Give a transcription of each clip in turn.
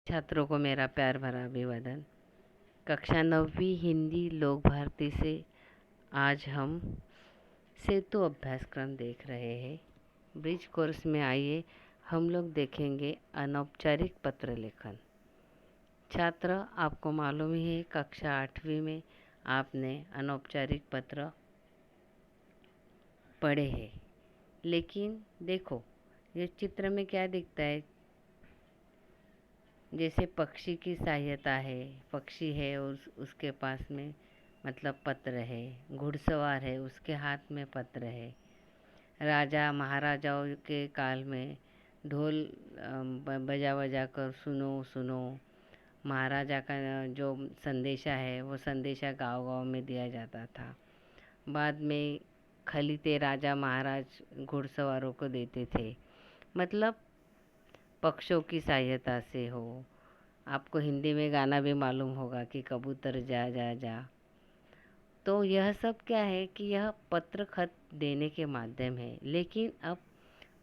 छात्रों को मेरा प्यार भरा अभिवादन। कक्षा 9वीं हिंदी लोक भारती से आज हम सेतु अभ्यासक्रम देख रहे हैं। ब्रिज कोर्स में आइए हम लोग देखेंगे अनौपचारिक पत्र लेखन। छात्र, आपको मालूम ही है कक्षा 8वीं में आपने अनौपचारिक पत्र पढ़े हैं। लेकिन देखो, ये चित्र में क्या दिखता है? जैसे पक्षी की सहायता है, पक्षी है और उसके पास में मतलब पत्र है। घुड़सवार है, उसके हाथ में पत्र है। राजा महाराजाओं के काल में ढोल बजा बजा कर सुनो सुनो, महाराजा का जो संदेशा है वो संदेशा गांव गांव में दिया जाता था। बाद में खलीते राजा महाराज घुड़सवारों को देते थे। मतलब पक्षियों की सहायता से हो। आपको हिंदी में गाना भी मालूम होगा कि कबूतर जा जा जा। तो यह सब क्या है कि यह पत्र खत देने के माध्यम है। लेकिन अब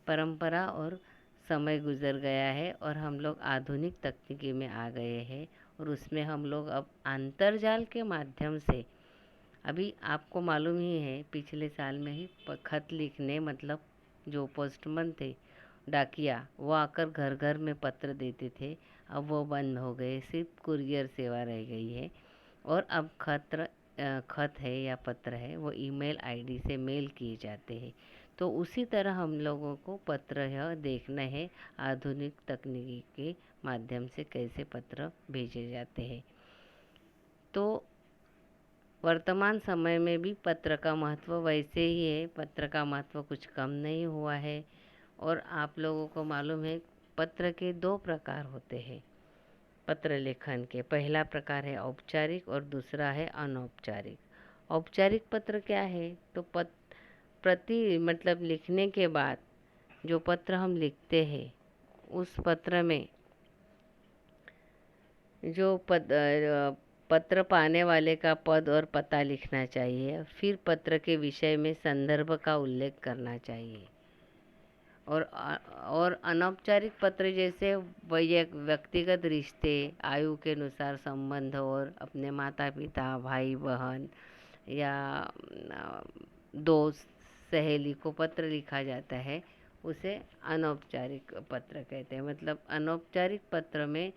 परंपरा और समय गुजर गया है और हम लोग आधुनिक तकनीकी में आ गए हैं और उसमें हम लोग अब अंतर्जाल के माध्यम से, अभी आपको मालूम ही है पिछले साल में ही खत लिखने मतलब जो पोस्टमैन थे, डाकिया, वो आकर घर घर में पत्र देते थे। अब वो बंद हो गए, सिर्फ कुरियर सेवा रह गई है। और अब खत है या पत्र है वो ईमेल आईडी से मेल किए जाते हैं। तो उसी तरह हम लोगों को पत्र यह देखना है आधुनिक तकनीकी के माध्यम से कैसे पत्र भेजे जाते हैं। तो वर्तमान समय में भी पत्र का महत्व वैसे ही है, पत्र का महत्व कुछ कम नहीं हुआ है। और आप लोगों को मालूम है पत्र के दो प्रकार होते हैं पत्र लेखन के। पहला प्रकार है औपचारिक और दूसरा है अनौपचारिक। औपचारिक पत्र क्या है? तो प्रति मतलब लिखने के बाद जो पत्र हम लिखते हैं उस पत्र में जो पत्र पाने वाले का पद और पता लिखना चाहिए। फिर पत्र के विषय में संदर्भ का उल्लेख करना चाहिए। और अनौपचारिक पत्र जैसे व्यक्तिगत रिश्ते, आयु के अनुसार संबंध और अपने माता पिता, भाई बहन या दोस्त, सहेली को पत्र लिखा जाता है, उसे अनौपचारिक पत्र कहते हैं। मतलब अनौपचारिक पत्र में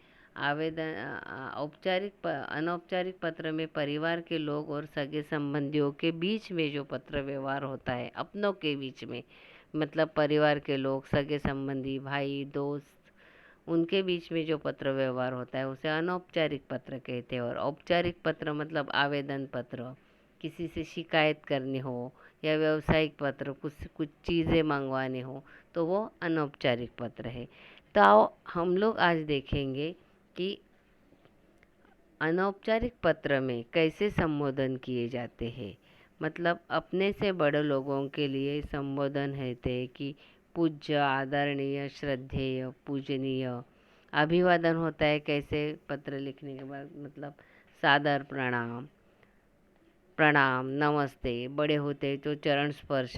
अनौपचारिक पत्र में परिवार के लोग और सगे संबंधियों के बीच में जो पत्र व्यवहार होता है, अपनों के बीच में, मतलब परिवार के लोग, सगे संबंधी, भाई, दोस्त, उनके बीच में जो पत्र व्यवहार होता है उसे अनौपचारिक पत्र कहते हैं। और औपचारिक पत्र मतलब आवेदन पत्र, किसी से शिकायत करनी हो या व्यावसायिक पत्र, कुछ कुछ चीज़ें मंगवानी हो, तो वो अनौपचारिक पत्र है। तो आओ हम लोग आज देखेंगे कि अनौपचारिक पत्र में कैसे संबोधन किए जाते हैं। मतलब अपने से बड़े लोगों के लिए संबोधन कहते हैं कि पूज्य, आदरणीय, श्रद्धेय, पूजनीय। अभिवादन होता है कैसे पत्र लिखने के बाद, मतलब सादर प्रणाम, प्रणाम, नमस्ते। बड़े होते तो चरण स्पर्श,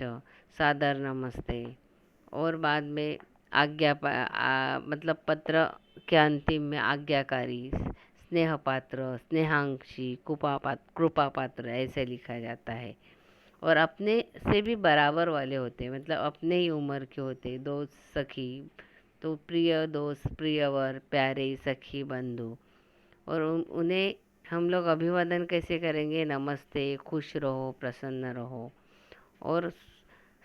सादर नमस्ते। और बाद में मतलब पत्र के अंतिम में आज्ञाकारी, स्नेह पात्र, स्नेहांशी, कृपा पात्र ऐसे लिखा जाता है। और अपने से भी बराबर वाले होते हैं, मतलब अपने ही उम्र के होते हैं। दोस्त, सखी, तो प्रिय दोस्त, प्रियवर, प्यारे सखी, बंधु। और उन्हें हम लोग अभिवादन कैसे करेंगे? नमस्ते, खुश रहो, प्रसन्न रहो। और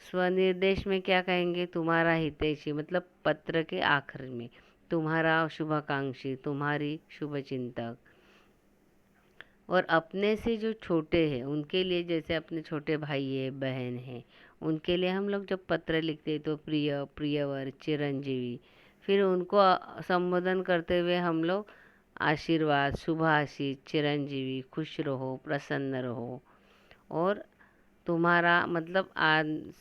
स्वनिर्देश में क्या कहेंगे? तुम्हारा हितैषी, मतलब पत्र के आखिर में तुम्हारा शुभाकांक्षी, तुम्हारी शुभचिंतक। और अपने से जो छोटे हैं उनके लिए, जैसे अपने छोटे भाई है, बहन है, उनके लिए हम लोग जब पत्र लिखते हैं तो प्रिय, प्रियवर, चिरंजीवी। फिर उनको संबोधन करते हुए हम लोग आशीर्वाद, शुभाशीष, चिरंजीवी, खुश रहो, प्रसन्न रहो। और तुम्हारा मतलब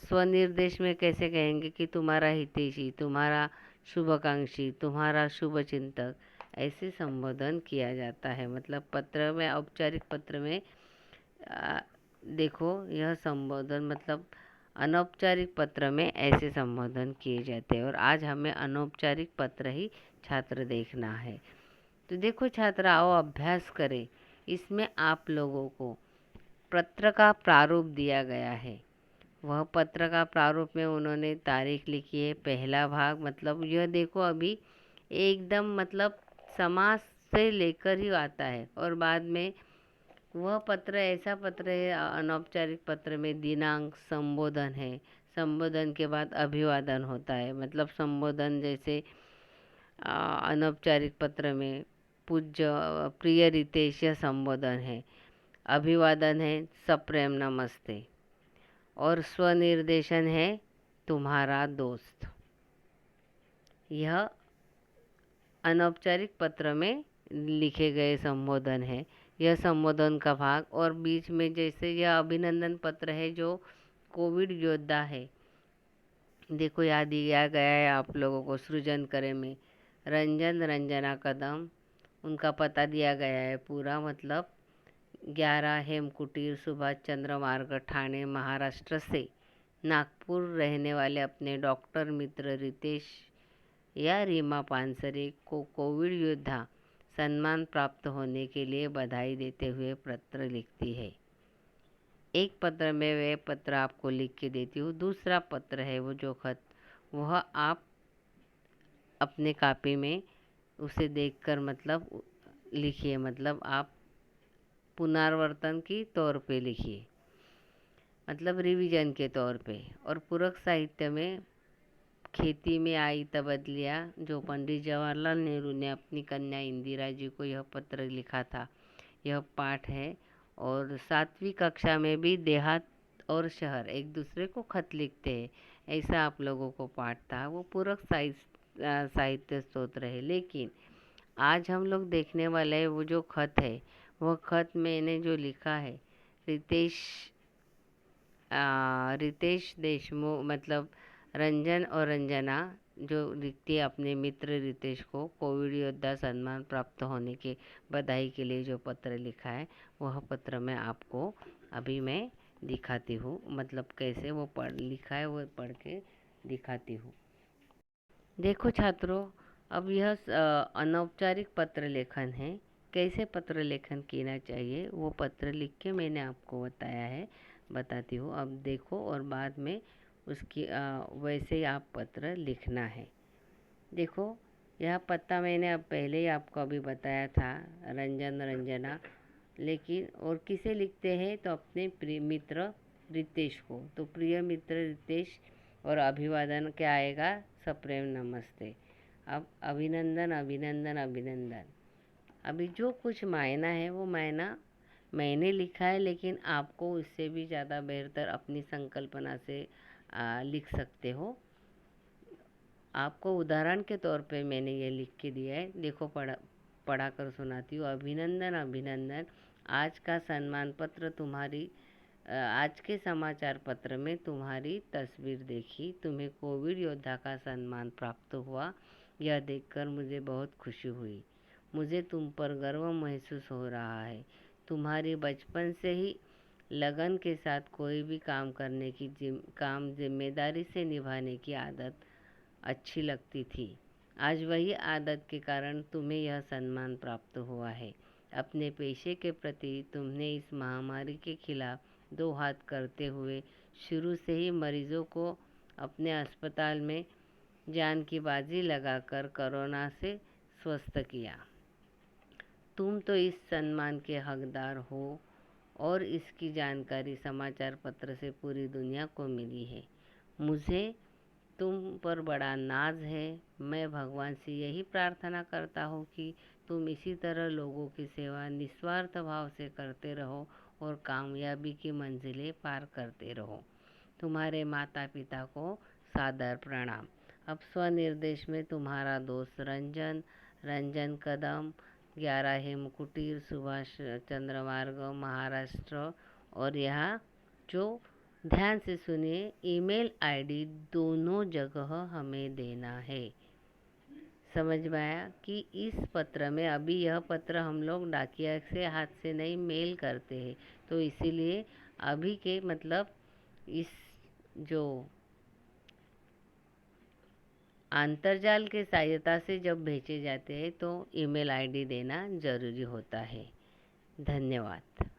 स्वनिर्देश में कैसे कहेंगे कि तुम्हारा हितैषी, तुम्हारा शुभाकांक्षी, तुम्हारा शुभचिंतक, ऐसे संबोधन किया जाता है। मतलब पत्र में, औपचारिक पत्र में आ, देखो यह संबोधन, मतलब अनौपचारिक पत्र में ऐसे संबोधन किए जाते हैं। और आज हमें अनौपचारिक पत्र ही छात्र देखना है। तो देखो छात्र, आओ अभ्यास करें। इसमें आप लोगों को पत्र का प्रारूप दिया गया है। वह पत्र का प्रारूप में उन्होंने तारीख लिखी है। पहला भाग मतलब यह देखो, अभी एकदम मतलब समास से लेकर ही आता है। और बाद में वह पत्र ऐसा पत्र है, अनौपचारिक पत्र में दिनांक, संबोधन है। संबोधन के बाद अभिवादन होता है। मतलब संबोधन जैसे अनौपचारिक पत्र में पूज्य प्रिय रितेश, यह संबोधन है। अभिवादन है सप्रेम नमस्ते। और स्वनिर्देशन है तुम्हारा दोस्त। यह अनौपचारिक पत्र में लिखे गए संबोधन है। यह संबोधन का भाग। और बीच में जैसे यह अभिनंदन पत्र है जो कोविड योद्धा है। देखो याद दिया गया है आप लोगों को, सृजन करे में रंजन रंजना कदम, उनका पता दिया गया है पूरा। मतलब 11 हेम कुटीर, सुभाष चंद्र मार्ग, ठाणे, महाराष्ट्र से नागपुर रहने वाले अपने डॉक्टर मित्र रितेश या रीमा पानसरे को कोविड योद्धा सम्मान प्राप्त होने के लिए बधाई देते हुए पत्र लिखती है। एक पत्र में वे पत्र आपको लिख के देती हूँ। दूसरा पत्र है वो जो खत, वह आप अपने कॉपी में उसे देखकर मतलब लिखिए। मतलब आप पुनरावर्तन की तौर पे लिखिए, मतलब रिवीजन के तौर पे। और पूरक साहित्य में खेती में आई तब्दीलियाँ, जो पंडित जवाहरलाल नेहरू ने अपनी कन्या इंदिरा जी को यह पत्र लिखा था, यह पाठ है। और 7वीं कक्षा में भी देहात और शहर एक दूसरे को खत लिखते हैं, ऐसा आप लोगों को पाठ था। वो पूरक साहित्य स्तोत्र है। लेकिन आज हम लोग देखने वाले हैं वो जो खत है, वह खत मैंने जो लिखा है रितेश देशमुख, मतलब रंजन और रंजना जो लिखती है अपने मित्र रितेश को कोविड योद्धा सम्मान प्राप्त होने के बधाई के लिए जो पत्र लिखा है, वह पत्र मैं आपको अभी मैं दिखाती हूँ। मतलब कैसे वो लिखा है वो पढ़ के दिखाती हूँ। देखो छात्रों, अब यह अनौपचारिक पत्र लेखन है। कैसे पत्र लेखन करना चाहिए वो पत्र लिख के मैंने आपको बताया है, बताती हूँ। अब देखो और बाद में उसकी वैसे ही आप पत्र लिखना है। देखो यह पता मैंने अब पहले ही आपको अभी बताया था, रंजन रंजना। लेकिन और किसे लिखते हैं तो अपने प्रिय मित्र रितेश को। तो प्रिय मित्र रितेश, और अभिवादन क्या आएगा, सप्रेम नमस्ते। अब अभिनंदन अभिनंदन अभिनंदन। अभी जो कुछ मायना है वो मायना मैंने लिखा है, लेकिन आपको उससे भी ज़्यादा बेहतर अपनी संकल्पना से लिख सकते हो। आपको उदाहरण के तौर पे मैंने ये लिख के दिया है। देखो पढ़ा कर सुनाती हूँ। अभिनंदन अभिनंदन, आज का सम्मान पत्र तुम्हारी आज के समाचार पत्र में तुम्हारी तस्वीर देखी। तुम्हें कोविड योद्धा का सम्मान प्राप्त हुआ, यह देखकर मुझे बहुत खुशी हुई। मुझे तुम पर गर्व महसूस हो रहा है। तुम्हारी बचपन से ही लगन के साथ कोई भी काम करने की काम जिम्मेदारी से निभाने की आदत अच्छी लगती थी। आज वही आदत के कारण तुम्हें यह सम्मान प्राप्त हुआ है। अपने पेशे के प्रति तुमने इस महामारी के खिलाफ 2 हाथ करते हुए शुरू से ही मरीजों को अपने अस्पताल में जान की बाजी लगाकर कोरोना से स्वस्थ किया। तुम तो इस सम्मान के हकदार हो और इसकी जानकारी समाचार पत्र से पूरी दुनिया को मिली है। मुझे तुम पर बड़ा नाज है। मैं भगवान से यही प्रार्थना करता हूँ कि तुम इसी तरह लोगों की सेवा निस्वार्थ भाव से करते रहो और कामयाबी की मंजिलें पार करते रहो। तुम्हारे माता पिता को सादर प्रणाम। अब स्वनिर्देश में तुम्हारा दोस्त रंजन रंजन कदम, 11 हेम कुटीर, सुभाष चंद्र मार्ग, महाराष्ट्र। और यहाँ जो ध्यान से सुनिए, ईमेल आईडी दोनों जगह हमें देना है। समझ में आया कि इस पत्र में, अभी यह पत्र हम लोग डाकिया से हाथ से नहीं मेल करते हैं, तो इसीलिए अभी के मतलब इस जो अंतर्जाल की सहायता से जब भेजे जाते हैं तो ईमेल आईडी देना ज़रूरी होता है। धन्यवाद।